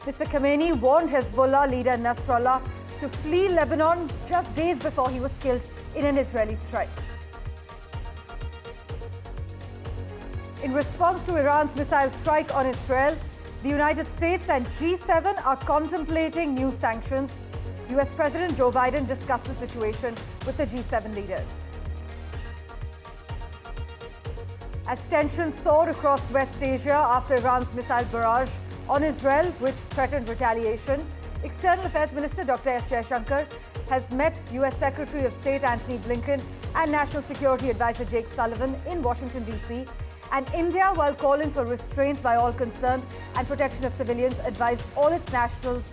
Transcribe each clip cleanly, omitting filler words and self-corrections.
Mr. Khamenei warned Hezbollah leader Nasrallah to flee Lebanon just days before he was killed in an Israeli strike. In response to Iran's missile strike on Israel, the United States and G7 are contemplating new sanctions. US President Joe Biden discussed the situation with the G7 leaders. As tensions soared across West Asia after Iran's missile barrage on Israel, which threatened retaliation, External Affairs Minister Dr. S. Jaishankar has met US Secretary of State Antony Blinken and National Security Advisor Jake Sullivan in Washington, D.C. And India, while calling for restraint by all concerned and protection of civilians, advised all its nationals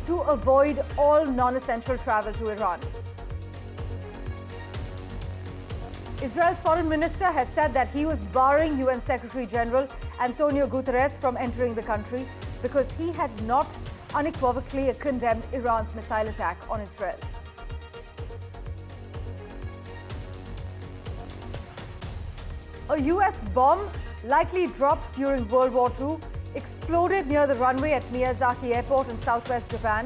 to avoid all non-essential travel to Iran. Israel's foreign minister has said that he was barring UN Secretary General Antonio Guterres from entering the country because he had not unequivocally condemned Iran's missile attack on Israel. A US bomb, likely dropped during World War II, exploded near the runway at Miyazaki Airport in southwest Japan,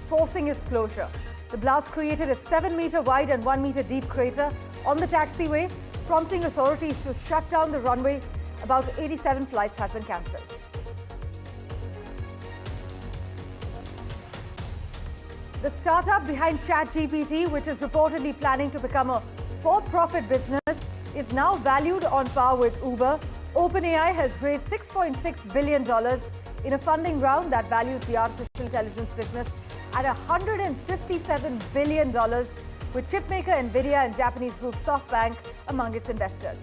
forcing its closure. The blast created a 7-meter wide and 1-meter deep crater on the taxiway, prompting authorities to shut down the runway. About 87 flights have been cancelled. The startup behind ChatGPT, which is reportedly planning to become a for-profit business, is now valued on par with Uber. OpenAI has raised $6.6 billion in a funding round that values the artificial intelligence business at $157 billion, with chipmaker NVIDIA and Japanese group SoftBank among its investors.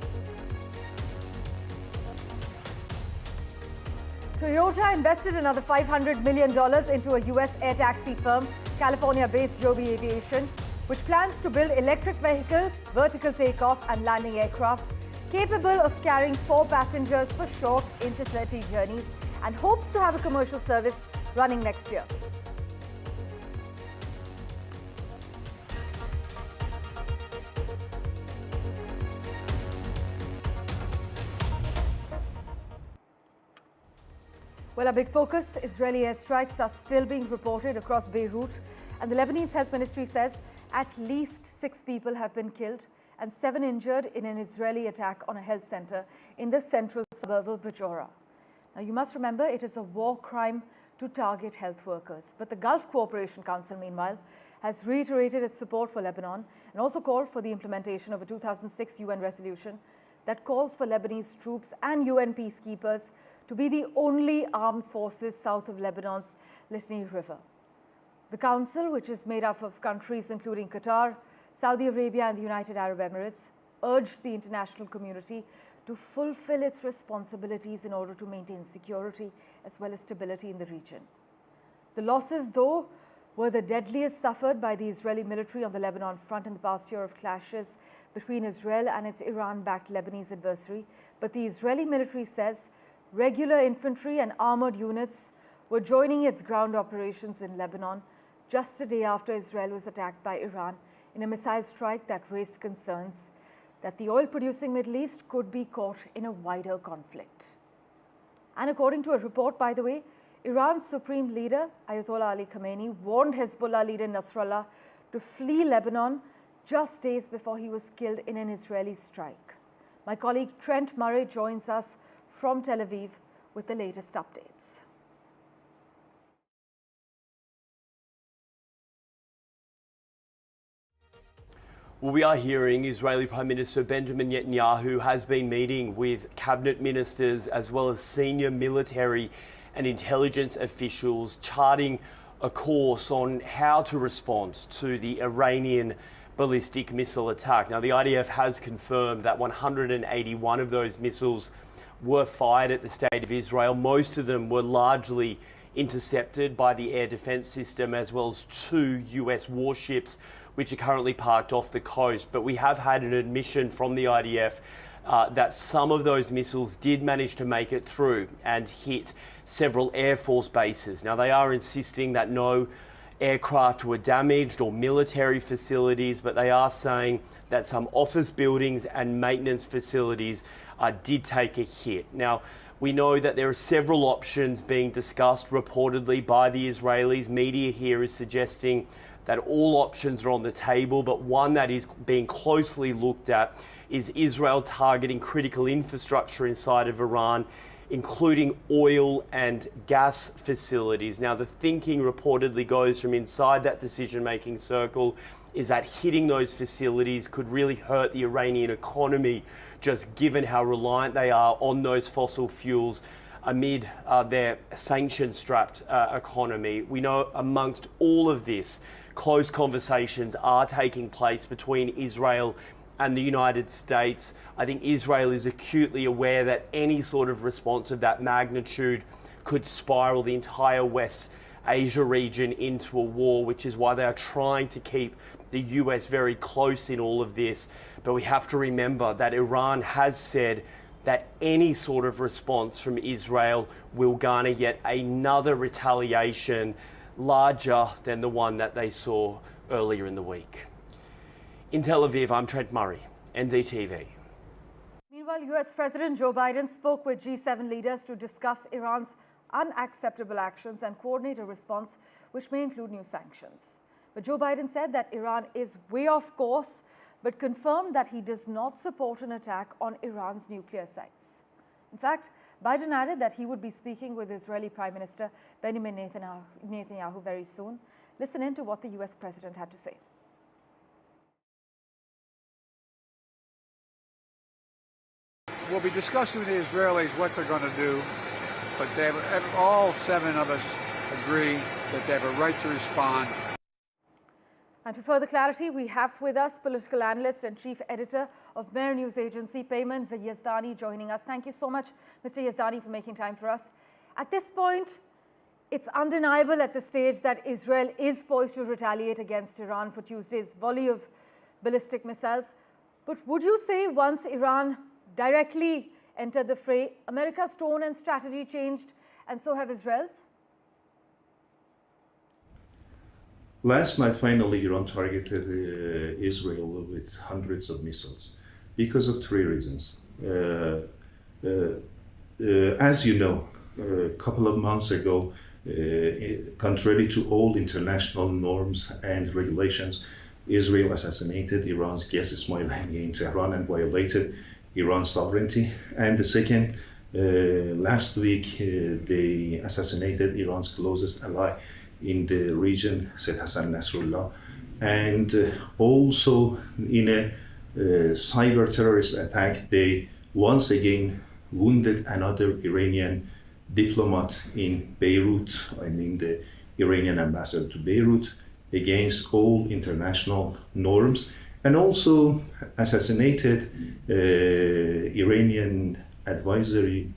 Toyota invested another $500 million into a US air taxi firm, California-based Joby Aviation, which plans to build electric vehicles, vertical takeoff and landing aircraft capable of carrying 4 passengers for short intercity journeys, and hopes to have a commercial service running next year. Well, a big focus, Israeli airstrikes are still being reported across Beirut, and the Lebanese Health Ministry says at least 6 people have been killed and 7 injured in an Israeli attack on a health center in the central suburb of Bajora. Now, you must remember it is a war crime to target health workers. But the Gulf Cooperation Council, meanwhile, has reiterated its support for Lebanon and also called for the implementation of a 2006 UN resolution that calls for Lebanese troops and UN peacekeepers to be the only armed forces south of Lebanon's Litani River. The Council, which is made up of countries including Qatar, Saudi Arabia and the United Arab Emirates, urged the international community to fulfill its responsibilities in order to maintain security as well as stability in the region. The losses, though, were the deadliest suffered by the Israeli military on the Lebanon front in the past year of clashes between Israel and its Iran-backed Lebanese adversary. But the Israeli military says regular infantry and armored units were joining its ground operations in Lebanon just a day after Israel was attacked by Iran in a missile strike that raised concerns that the oil-producing Middle East could be caught in a wider conflict. And according to a report, by the way, Iran's supreme leader, Ayatollah Ali Khamenei, warned Hezbollah leader Nasrallah to flee Lebanon just days before he was killed in an Israeli strike. My colleague Trent Murray joins us from Tel Aviv with the latest updates. Well, we are hearing Israeli Prime Minister Benjamin Netanyahu has been meeting with cabinet ministers as well as senior military and intelligence officials, charting a course on how to respond to the Iranian ballistic missile attack. Now, the IDF has confirmed that 181 of those missiles were fired at the State of Israel. Most of them were largely intercepted by the air defense system, as well as 2 US warships which are currently parked off the coast. But we have had an admission from the IDF that some of those missiles did manage to make it through and hit several Air Force bases. Now, they are insisting that no aircraft were damaged or military facilities, but they are saying that some office buildings and maintenance facilities did take a hit. Now, We know that there are several options being discussed reportedly by the Israelis. Media here is suggesting that all options are on the table, but one that is being closely looked at is Israel targeting critical infrastructure inside of Iran, including oil and gas facilities. Now, the thinking reportedly goes from inside that decision-making circle is that hitting those facilities could really hurt the Iranian economy, just given how reliant they are on those fossil fuels amid their sanction-strapped economy. We know amongst all of this, close conversations are taking place between Israel and the United States. I think Israel is acutely aware that any sort of response of that magnitude could spiral the entire West Asia region into a war, which is why they are trying to keep the US very close in all of this. But we have to remember that Iran has said that any sort of response from Israel will garner yet another retaliation larger than the one that they saw earlier in the week. In Tel Aviv, I'm Trent Murray, NDTV. Meanwhile, US President Joe Biden spoke with G7 leaders to discuss Iran's unacceptable actions and coordinate a response which may include new sanctions. But Joe Biden said that Iran is way off course, but confirmed that he does not support an attack on Iran's nuclear sites. In fact, Biden added that he would be speaking with Israeli Prime Minister Benjamin Netanyahu very soon. Listen in to what the US president had to say. We'll be discussing with the Israelis what they're going to do, but all 7 of us agree that they have a right to respond. And for further clarity, we have with us political analyst and chief editor of Mehr News Agency, Payman Yazdani, joining us. Thank you so much, Mr. Yazdani, for making time for us. At this point, it's undeniable at this stage that Israel is poised to retaliate against Iran for Tuesday's volley of ballistic missiles. But would you say once Iran directly entered the fray, America's tone and strategy changed, and so have Israel's? Last night, finally, Iran targeted Israel with hundreds of missiles because of 3 reasons. As you know, a couple of months ago, contrary to all international norms and regulations, Israel assassinated Iran's guest Ismail Haniyeh in Tehran and violated Iran's sovereignty. And the second, last week, they assassinated Iran's closest ally in the region, Said Hassan Nasrallah, and also in a cyber terrorist attack, they once again wounded another Iranian diplomat in Beirut, I mean the Iranian ambassador to Beirut, against all international norms, and also assassinated Iranian advisory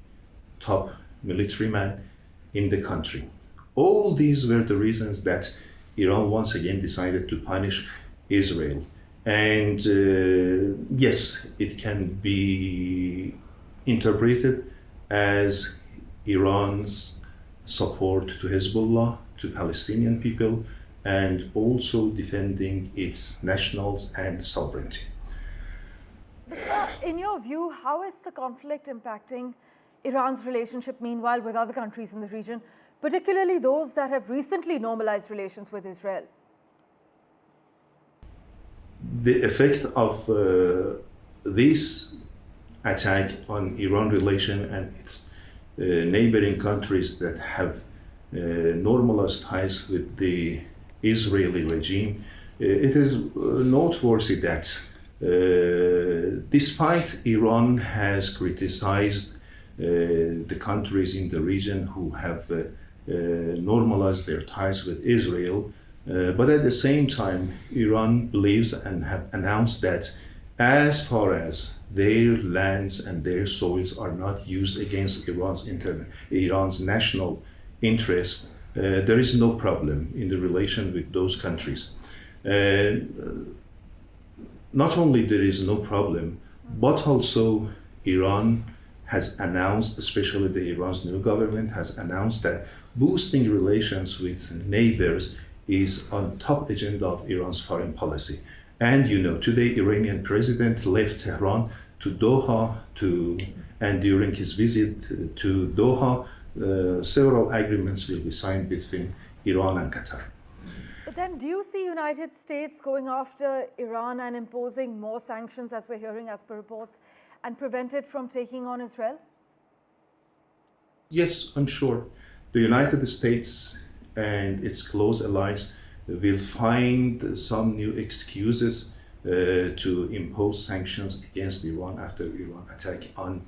top military man in the country. All these were the reasons that Iran once again decided to punish Israel. And yes, it can be interpreted as Iran's support to Hezbollah, to Palestinian people, and also defending its nationals and sovereignty. But in your view, how is the conflict impacting Iran's relationship, meanwhile, with other countries in the region, particularly those that have recently normalized relations with Israel? The effect of this attack on Iran relation and its neighboring countries that have normalized ties with the Israeli regime, it is noteworthy that despite Iran has criticized the countries in the region who have normalized their ties with Israel, but at the same time, Iran believes and have announced that as far as their lands and their soils are not used against Iran's national interest, there is no problem in the relation with those countries. Not only there is no problem, but also Iran has announced, especially the Iran's new government has announced that boosting relations with neighbors is on top agenda of Iran's foreign policy. And you know, today Iranian president left Tehran to Doha, and during his visit to Doha, several agreements will be signed between Iran and Qatar. But then do you see United States going after Iran and imposing more sanctions, as we're hearing as per reports, and prevent it from taking on Israel? Yes, I'm sure. The United States and its close allies will find some new excuses to impose sanctions against Iran after Iran attack on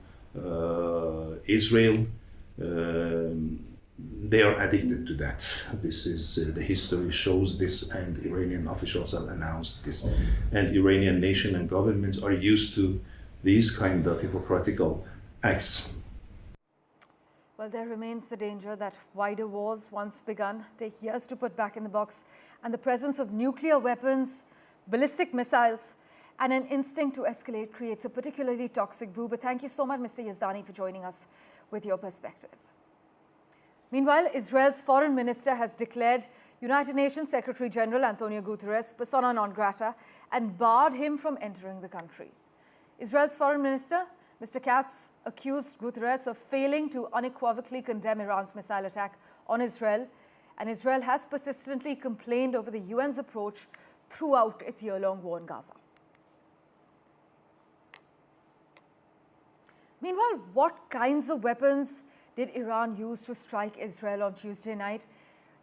Israel. They are addicted to that. This is the history shows this, and Iranian officials have announced this. And Iranian nation and government are used to these kind of hypocritical acts. Well, there remains the danger that wider wars, once begun, take years to put back in the box, and the presence of nuclear weapons, ballistic missiles, and an instinct to escalate creates a particularly toxic brew. But thank you so much, Mr. Yazdani, for joining us with your perspective. Meanwhile, Israel's foreign minister has declared United Nations Secretary General Antonio Guterres persona non grata and barred him from entering the country. Israel's foreign minister, Mr. Katz, accused Guterres of failing to unequivocally condemn Iran's missile attack on Israel, and Israel has persistently complained over the UN's approach throughout its year-long war in Gaza. Meanwhile, what kinds of weapons did Iran use to strike Israel on Tuesday night?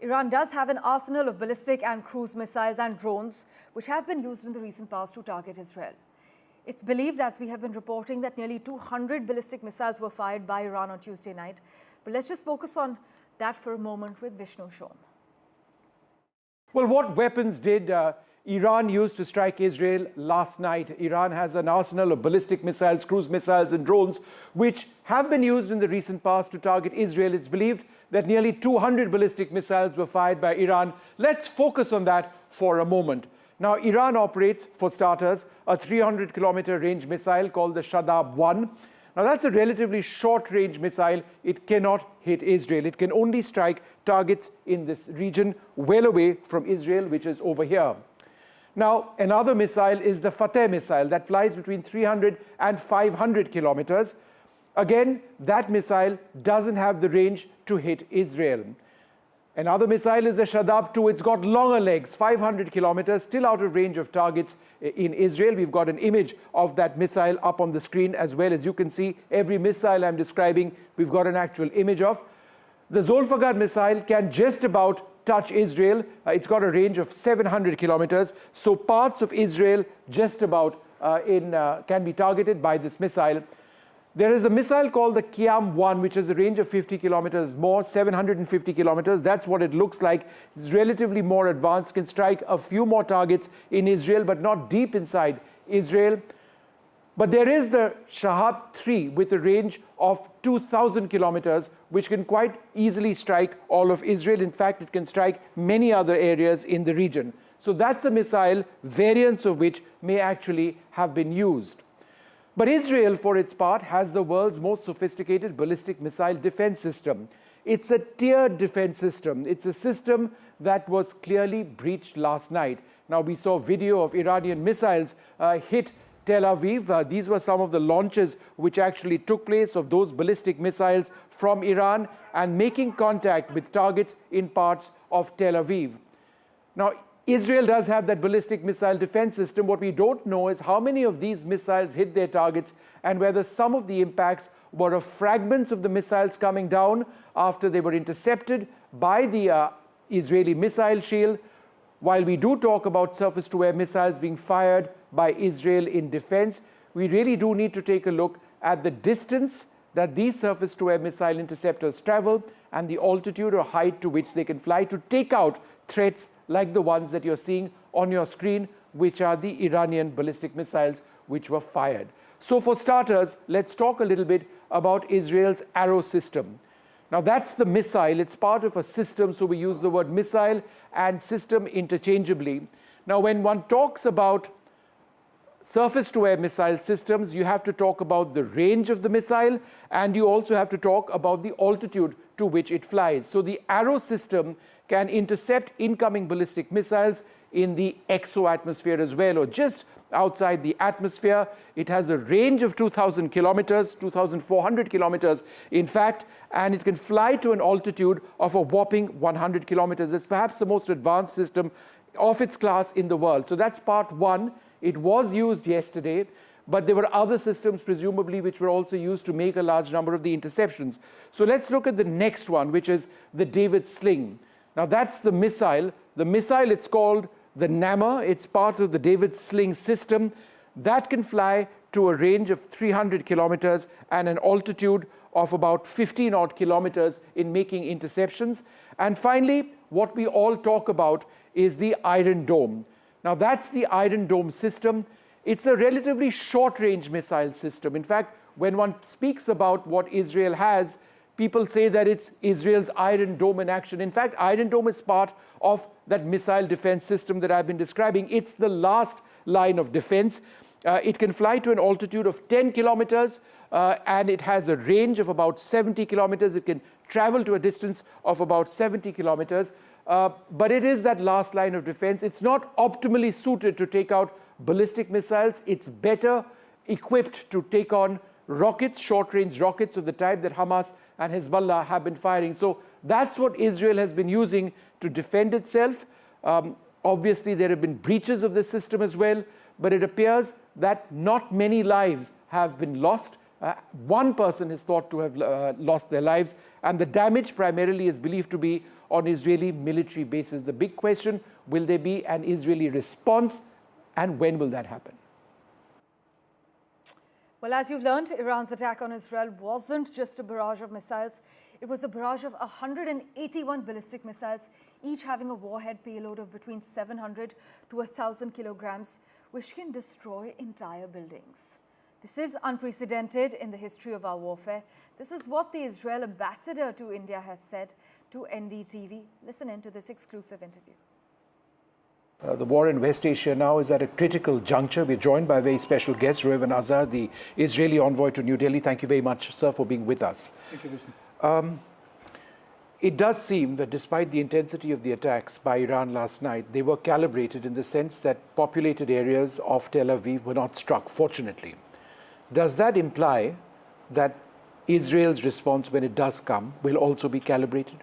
Iran does have an arsenal of ballistic and cruise missiles and drones, which have been used in the recent past to target Israel. It's believed, as we have been reporting, that nearly 200 ballistic missiles were fired by Iran on Tuesday night. But let's just focus on that for a moment with Vishnu Shom. Well, what weapons did Iran used to strike Israel last night? Iran has an arsenal of ballistic missiles, cruise missiles and drones, which have been used in the recent past to target Israel. It's believed that nearly 200 ballistic missiles were fired by Iran. Let's focus on that for a moment. Now, Iran operates, for starters, a 300-kilometer range missile called the Shadab-1. Now, that's a relatively short-range missile. It cannot hit Israel. It can only strike targets in this region well away from Israel, which is over here. Now, another missile is the Fateh missile that flies between 300 and 500 kilometers. Again, that missile doesn't have the range to hit Israel. Another missile is the Shadab-2. It's got longer legs, 500 kilometers, still out of range of targets in Israel. We've got an image of that missile up on the screen as well. As you can see, every missile I'm describing, we've got an actual image of. The Zolfaghar missile can just about touch Israel. It's got a range of 700 kilometers. So parts of Israel just about can be targeted by this missile. There is a missile called the Qiyam-1, which has a range of 50 kilometers more, 750 kilometers. That's what it looks like. It's relatively more advanced, can strike a few more targets in Israel, but not deep inside Israel. But there is the Shahab-3 with a range of 2,000 kilometers, which can quite easily strike all of Israel. In fact, it can strike many other areas in the region. So that's a missile, variants of which may actually have been used. But Israel, for its part, has the world's most sophisticated ballistic missile defense system. It's a tiered defense system. It's a system that was clearly breached last night. Now, we saw video of Iranian missiles hit Tel Aviv. These were some of the launches which actually took place of those ballistic missiles from Iran and making contact with targets in parts of Tel Aviv. Now, Israel does have that ballistic missile defense system. What we don't know is how many of these missiles hit their targets and whether some of the impacts were of fragments of the missiles coming down after they were intercepted by the Israeli missile shield. While we do talk about surface-to-air missiles being fired by Israel in defense, we really do need to take a look at the distance that these surface-to-air missile interceptors travel and the altitude or height to which they can fly to take out threats like the ones that you're seeing on your screen, which are the Iranian ballistic missiles which were fired. So for starters, let's talk a little bit about Israel's Arrow system. Now that's the missile. It's part of a system, so we use the word missile and system interchangeably. Now when one talks about surface-to-air missile systems, you have to talk about the range of the missile, and you also have to talk about the altitude to which it flies. So the Arrow system can intercept incoming ballistic missiles in the exoatmosphere as well, or just outside the atmosphere. It has a range of 2,000 kilometers, 2,400 kilometers, in fact, and it can fly to an altitude of a whopping 100 kilometers. It's perhaps the most advanced system of its class in the world. So that's part one. It was used yesterday, but there were other systems, presumably, which were also used to make a large number of the interceptions. So let's look at the next one, which is the David Sling. Now that's the missile. The missile, it's called the Nammer. It's part of the David Sling system. That can fly to a range of 300 kilometers and an altitude of about 15 odd kilometers in making interceptions. And finally, what we all talk about is the Iron Dome. Now that's the Iron Dome system. It's a relatively short-range missile system. In fact, when one speaks about what Israel has, people say that it's Israel's Iron Dome in action. In fact, Iron Dome is part of that missile defense system that I've been describing. It's the last line of defense. It can fly to an altitude of 10 kilometers, and it has a range of about 70 kilometers. It can travel to a distance of about 70 kilometers. But it is that last line of defense. It's not optimally suited to take out ballistic missiles. It's better equipped to take on rockets, short-range rockets of the type that Hamas and Hezbollah have been firing. So that's what Israel has been using to defend itself. Obviously, there have been breaches of the system as well, but it appears that not many lives have been lost. One person is thought to have lost their lives, and the damage primarily is believed to be on Israeli military bases. The big question, will there be an Israeli response, and when will that happen? Well, as you've learned, Iran's attack on Israel wasn't just a barrage of missiles. It was a barrage of 181 ballistic missiles, each having a warhead payload of between 700 to 1,000 kilograms, which can destroy entire buildings. This is unprecedented in the history of our warfare. This is what the Israel ambassador to India has said to NDTV. Listen in to this exclusive interview. The war in West Asia now is at a critical juncture. We're joined by a very special guest, Reuven Azar, the Israeli envoy to New Delhi. Thank you very much, sir, for being with us. Thank you, Vishnu. It does seem that despite the intensity of the attacks by Iran last night, they were calibrated in the sense that populated areas of Tel Aviv were not struck, fortunately. Does that imply that Israel's response, when it does come, will also be calibrated?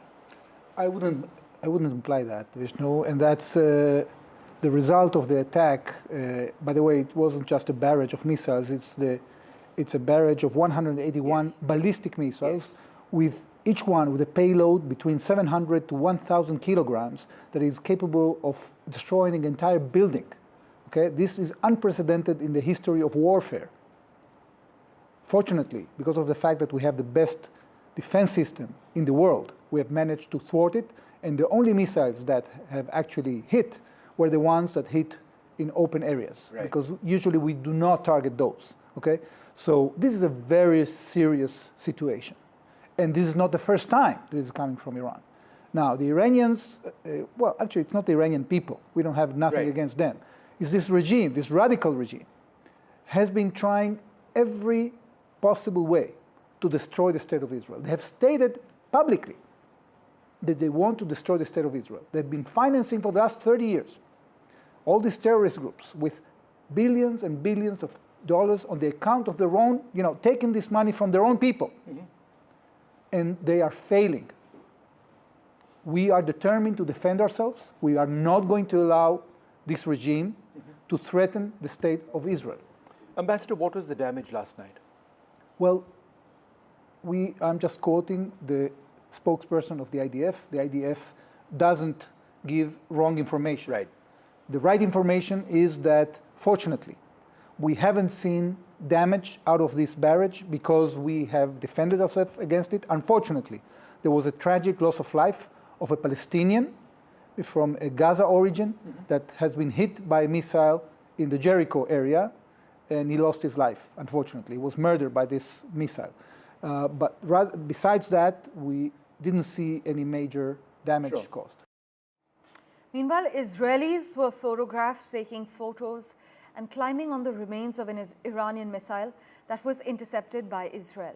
I wouldn't imply that, Vishnu, and that's the result of the attack. By the way, it wasn't just a barrage of missiles; it's a barrage of 181 ballistic missiles, with each one with a payload between 700 to 1,000 kilograms that is capable of destroying an entire building. Okay, this is unprecedented in the history of warfare. Fortunately, because of the fact that we have the best defense system in the world, we have managed to thwart it, and the only missiles that have actually hit were the ones that hit in open areas, because usually we do not target those, okay? So this is a very serious situation, and this is not the first time this is coming from Iran. Now, the Iranians, well, actually, it's not the Iranian people. We don't have nothing against them. It's this regime, this radical regime, has been trying every possible way to destroy the state of Israel. They have stated publicly that they want to destroy the state of Israel. They've been financing for the last 30 years all these terrorist groups with billions and billions of dollars on the account of their own, taking this money from their own people. And they are failing. We are determined to defend ourselves. We are not going to allow this regime to threaten the state of Israel. Ambassador, what was the damage last night? Well, I'm just quoting the spokesperson of the IDF. The IDF doesn't give wrong information. Right. The right information is that, fortunately, we haven't seen damage out of this barrage because we have defended ourselves against it. Unfortunately, there was a tragic loss of life of a Palestinian from a Gaza origin that has been hit by a missile in the Jericho area, and he lost his life, unfortunately. He was murdered by this missile. But besides that, we didn't see any major damage caused. Meanwhile, Israelis were photographed taking photos and climbing on the remains of an Iranian missile that was intercepted by Israel.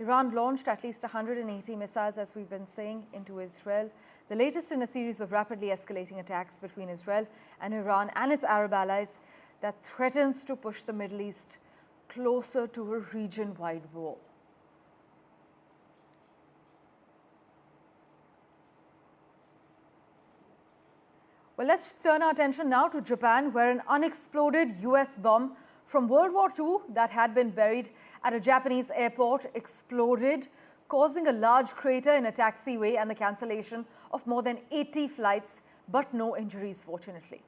Iran launched at least 180 missiles, as we've been saying, into Israel, the latest in a series of rapidly escalating attacks between Israel and Iran and its Arab allies that threatens to push the Middle East closer to a region-wide war. Well, let's turn our attention now to Japan, where an unexploded US bomb from World War II that had been buried at a Japanese airport exploded, causing a large crater in a taxiway and the cancellation of more than 80 flights, but no injuries, fortunately.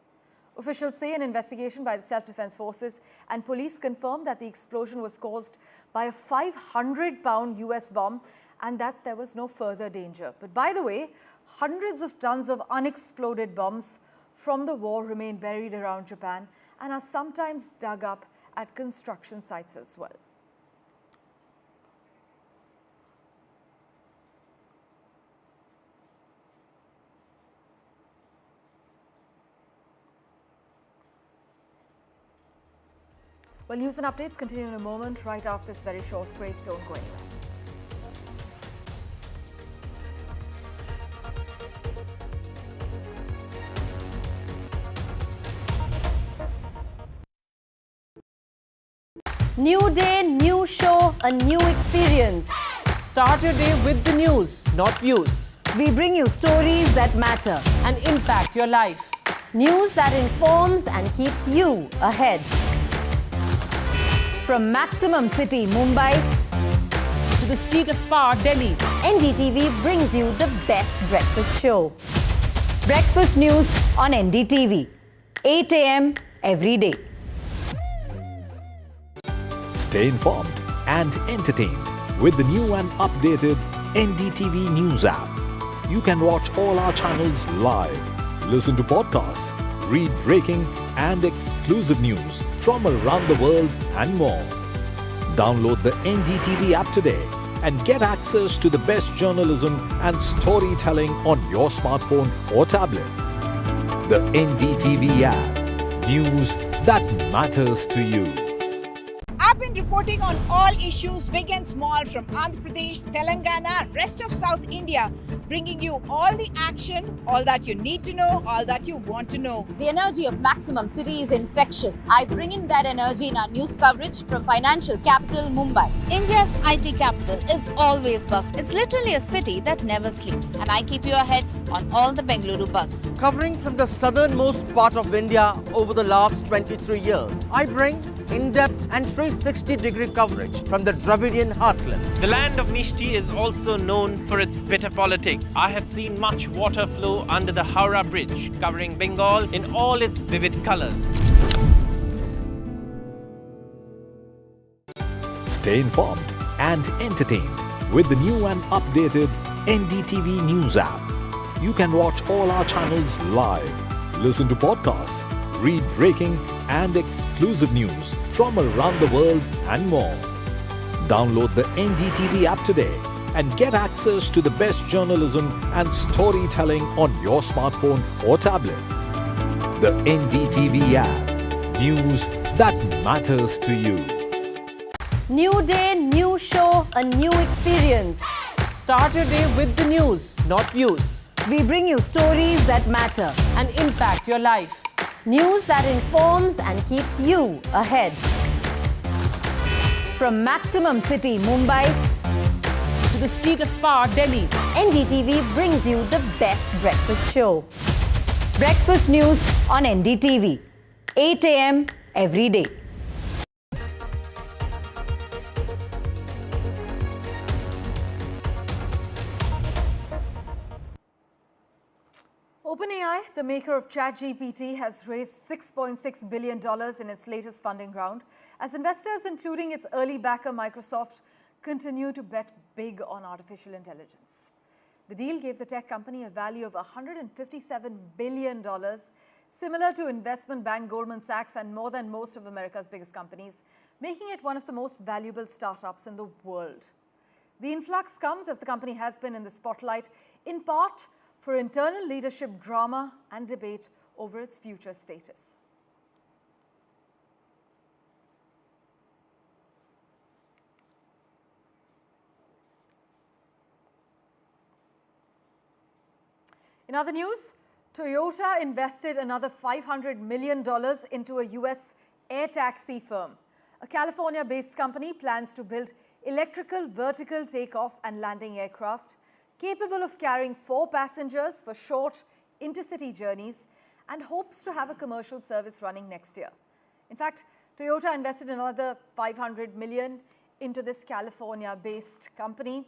Officials say an investigation by the self-defense forces and police confirmed that the explosion was caused by a 500-pound US bomb and that there was no further danger. But by the way, hundreds of tons of unexploded bombs from the war remain buried around Japan and are sometimes dug up at construction sites as well. Well, news and updates continue in a moment, right after this very short break. Don't go anywhere. New day, new show, a new experience. Start your day with the news, not views. We bring you stories that matter And impact your life. News that informs and keeps you ahead. From Maximum City, Mumbai, To the seat of power, Delhi. NDTV brings you the best breakfast show. Breakfast news on NDTV, 8 a.m. every day. Stay informed and entertained with the new and updated NDTV News app. You can watch all our channels live, listen to podcasts, read breaking and exclusive news from around the world and more. Download the NDTV app today and get access to the best journalism and storytelling on your smartphone or tablet. The NDTV app. News that matters to you. I've been reporting on all issues, big and small, from Andhra Pradesh, Telangana, rest of South India, bringing you all the action, all that you need to know, all that you want to know. The energy of Maximum City is infectious. I bring in that energy in our news coverage from financial capital Mumbai. India's IT capital is always buzz. It's literally a city that never sleeps. And I keep you ahead on all the Bengaluru buzz. Covering from the southernmost part of India over the last 23 years, I bring in-depth and 360-degree coverage from the Dravidian heartland. The land of Mishti is also known for its bitter politics. I have seen much water flow under the Howrah Bridge, covering Bengal in all its vivid colors. Stay informed and entertained with the new and updated NDTV News app. You can watch all our channels live, listen to podcasts, read breaking and exclusive news from around the world and more. Download the NDTV app today and get access to the best journalism and storytelling on your smartphone or tablet. The NDTV app. News that matters to you. New day, new show, a new experience. Start your day with the news, not views. We bring you stories that matter And impact your life. News that informs and keeps you ahead. from Maximum City, Mumbai, To the seat of power, Delhi. NDTV brings you the best breakfast show. Breakfast news on NDTV, 8 a.m. every day. OpenAI, the maker of ChatGPT, has raised $6.6 billion in its latest funding round as investors, including its early backer Microsoft, continue to bet big on artificial intelligence. The deal gave the tech company a value of $157 billion, similar to investment bank Goldman Sachs and more than most of America's biggest companies, making it one of the most valuable startups in the world. The influx comes as the company has been in the spotlight, in part for internal leadership drama and debate over its future status. In other news, Toyota invested another $500 million into a US air taxi firm. A California-based company plans to build electrical vertical takeoff and landing aircraft capable of carrying 4 passengers for short intercity journeys and hopes to have a commercial service running next year. In fact, Toyota invested another $500 million into this California-based company.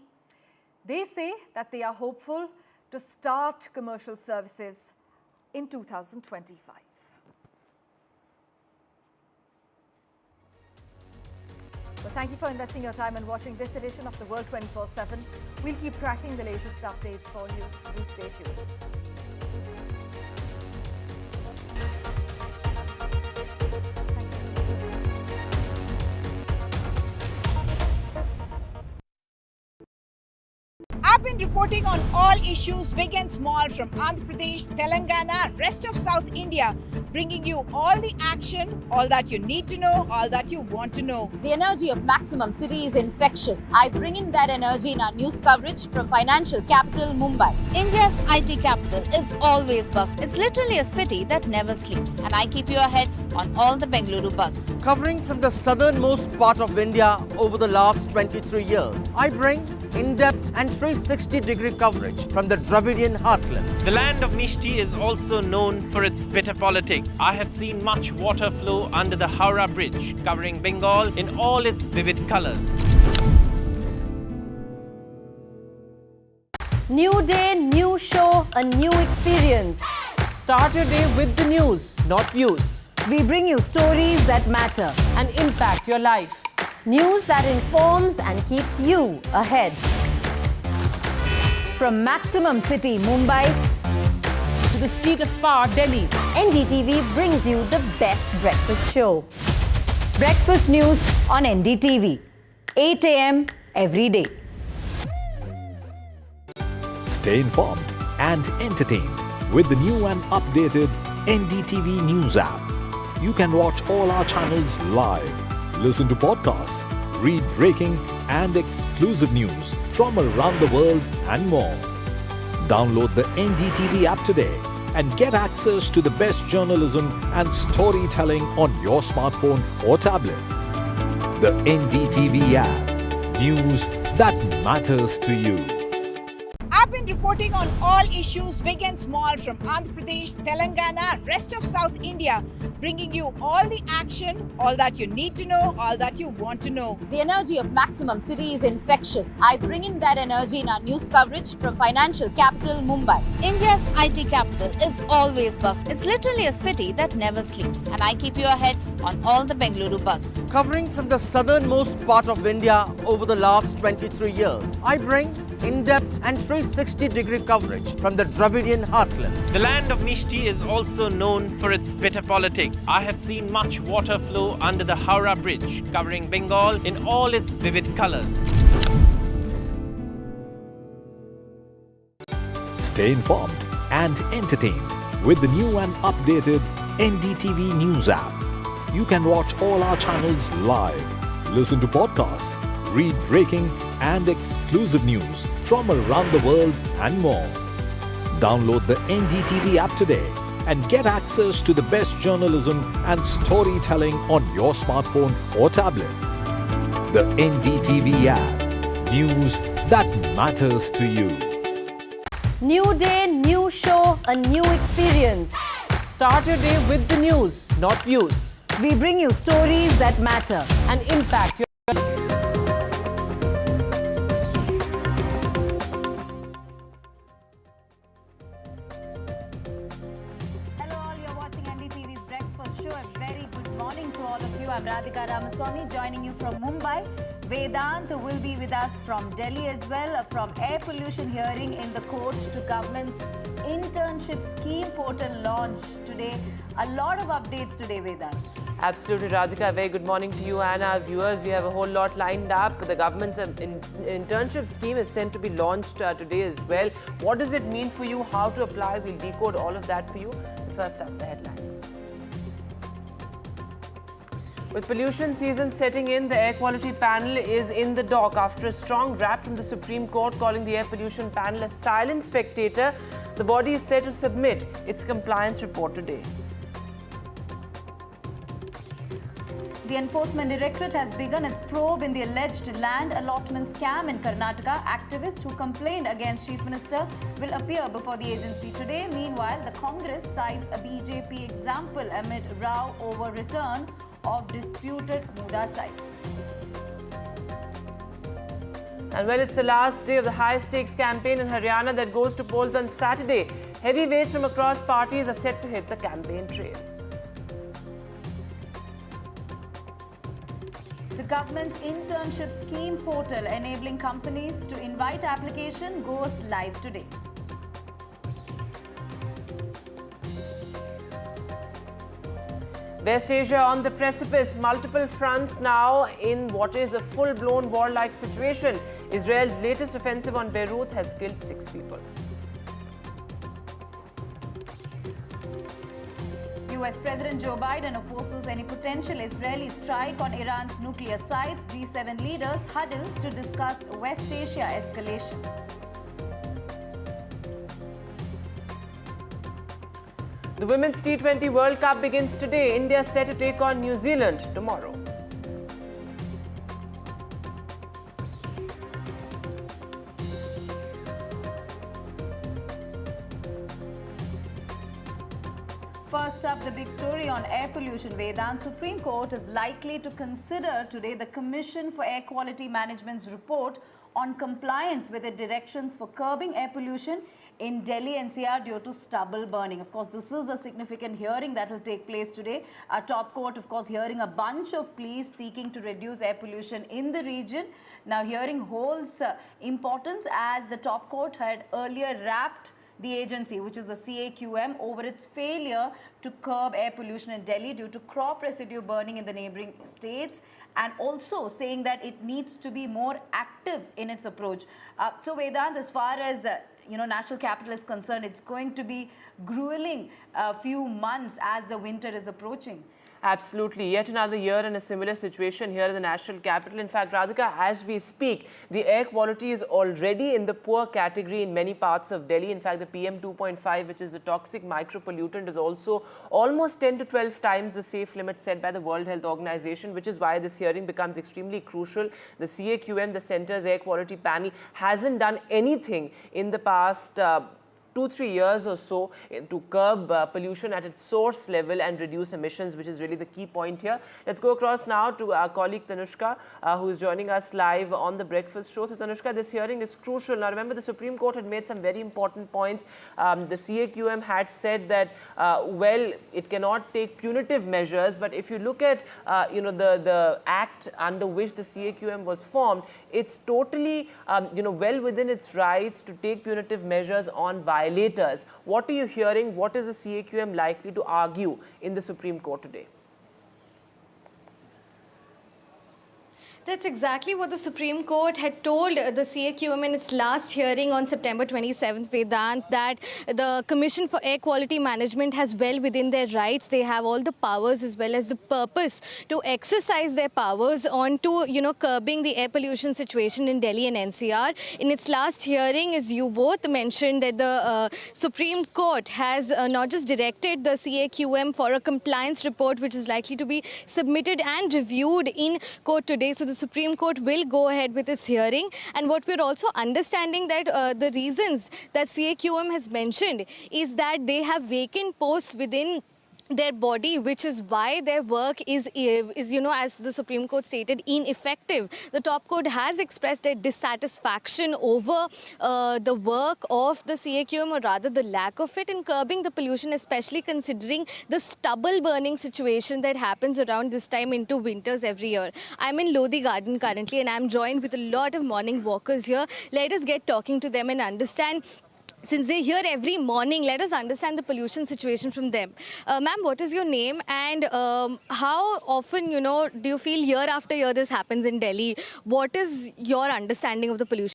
They say that they are hopeful to start commercial services in 2025. Well, thank you for investing your time and watching this edition of The World 24/7. We'll keep tracking the latest updates for you. Do stay tuned. I've been reporting on all issues big and small from Andhra Pradesh, Telangana, rest of South India, bringing you all the action, all that you need to know, all that you want to know. The energy of Maximum City is infectious. I bring in that energy in our news coverage from financial capital Mumbai. India's IT capital is always buzz. It's literally a city that never sleeps. And I keep you ahead on all the Bengaluru buzz. Covering from the southernmost part of India over the last 23 years, I bring in-depth and 360-degree coverage from the Dravidian heartland. The land of Mishti is also known for its bitter politics. I have seen much water flow under the Howrah Bridge, covering Bengal in all its vivid colors. New day, new show, a new experience. Start your day with the news, not views. We bring you stories that matter and impact your life. News that informs and keeps you ahead. From Maximum City, Mumbai, to the seat of power, Delhi, NDTV brings you the best breakfast show. Breakfast news on NDTV, 8 a.m. every day. Stay informed and entertained with the new and updated NDTV News app. You can watch all our channels live, listen to podcasts, read breaking and exclusive news from around the world and more. Download the NDTV app today and get access to the best journalism and storytelling on your smartphone or tablet. The NDTV app. News that matters to you. I've been reporting on all issues big and small from Andhra Pradesh, Telangana, rest of South India, bringing you all the action, all that you need to know, all that you want to know. The energy of Maximum City is infectious. I bring in that energy in our news coverage from financial capital Mumbai. India's IT capital is always buzz. It's literally a city that never sleeps. And I keep you ahead on all the Bengaluru buzz. Covering from the southernmost part of India over the last 23 years, I bring in-depth and 360-degree coverage from the Dravidian heartland. The land of Mishti is also known for its bitter politics. I have seen much water flow under the Howrah Bridge, covering Bengal in all its vivid colors. Stay informed and entertained with the new and updated NDTV News app. You can watch all our channels live, listen to podcasts, read breaking and exclusive news from around the world and more. Download the NDTV app today and get access to the best journalism and storytelling on your smartphone or tablet. The NDTV app. News that matters to you. New day, new show, a new experience. Start your day with the news, not views. We bring you stories that matter and impact your joining you from Mumbai. Vedant will be with us from Delhi as well, from air pollution hearing in the court to government's internship scheme portal launch today. A lot of updates today, Vedant. Absolutely, Radhika. Very good morning to you and our viewers. We have a whole lot lined up. The government's internship scheme is set to be launched today as well. What does it mean for you? How to apply? We'll decode all of that for you. First up, the headlines. With pollution season setting in, the air quality panel is in the dock after a strong rap from the Supreme Court calling the air pollution panel a silent spectator The body is set to submit its compliance report today. The Enforcement Directorate has begun its probe in the alleged land allotment scam in Karnataka. Activists who complained against Chief Minister will appear before the agency today. Meanwhile, the Congress cites a BJP example amid row over return of disputed Muda sites. And well, it's the last day of the high-stakes campaign in Haryana that goes to polls on Saturday. Heavyweights from across parties are set to hit the campaign trail. The government's internship scheme portal enabling companies to invite application goes live today. West Asia on the precipice, multiple fronts now in what is a full-blown war-like situation. Israel's latest offensive on Beirut has killed 6 people. US President Joe Biden opposes any potential Israeli strike on Iran's nuclear sites. G7 leaders huddle to discuss West Asia escalation. The Women's T20 World Cup begins today. India set to take on New Zealand tomorrow. First up, the big story on air pollution. Vedant, Supreme Court is likely to consider today the Commission for Air Quality Management's report on compliance with the directions for curbing air pollution in Delhi NCR due to stubble burning. Of course, this is a significant hearing that will take place today. Our top court, of course, hearing a bunch of pleas seeking to reduce air pollution in the region. Now, hearing holds importance as the top court had earlier rapped the agency, which is the CAQM, over its failure to curb air pollution in Delhi due to crop residue burning in the neighboring states, and also saying that it needs to be more active in its approach. So Vedant, as far as national capital is concerned, it's going to be grueling a few months as the winter is approaching. Absolutely. Yet another year in a similar situation here in the national capital. In fact, Radhika, as we speak, the air quality is already in the poor category in many parts of Delhi. In fact, the PM 2.5, which is a toxic micropollutant, is also almost 10 to 12 times the safe limit set by the World Health Organization, which is why this hearing becomes extremely crucial. The CAQM, the Centre's Air Quality Panel, hasn't done anything in the past 2-3 years or so to curb pollution at its source level and reduce emissions, which is really the key point here. Let's go across now to our colleague Tanushka, who is joining us live on the breakfast show. So Tanushka, this hearing is crucial. Now remember, the Supreme Court had made some very important points. The CAQM had said that, well, it cannot take punitive measures, but if you look at, the act under which the CAQM was formed, it's totally, well within its rights to take punitive measures on violators. What are you hearing? What is the CAQM likely to argue in the Supreme Court today? That's exactly what the Supreme Court had told the CAQM in its last hearing on September 27th, Vedant, that the Commission for Air Quality Management has well within their rights. They have all the powers as well as the purpose to exercise their powers on to, curbing the air pollution situation in Delhi and NCR. In its last hearing, as you both mentioned, that the Supreme Court has not just directed the CAQM for a compliance report, which is likely to be submitted and reviewed in court today. So the Supreme Court will go ahead with its hearing. And what we're also understanding that the reasons that CAQM has mentioned is that they have vacant posts within their body, which is why their work is as the Supreme Court stated, ineffective. The top court has expressed their dissatisfaction over the work of the CAQM, or rather the lack of it, in curbing the pollution, especially considering the stubble burning situation that happens around this time into winters every year. I'm in Lodi Garden currently, and I'm joined with a lot of morning walkers here. Let us get talking to them and understand. Since they're here every morning, let us understand the pollution situation from them. Ma'am, what is your name, and how often, do you feel year after year this happens in Delhi? What is your understanding of the pollution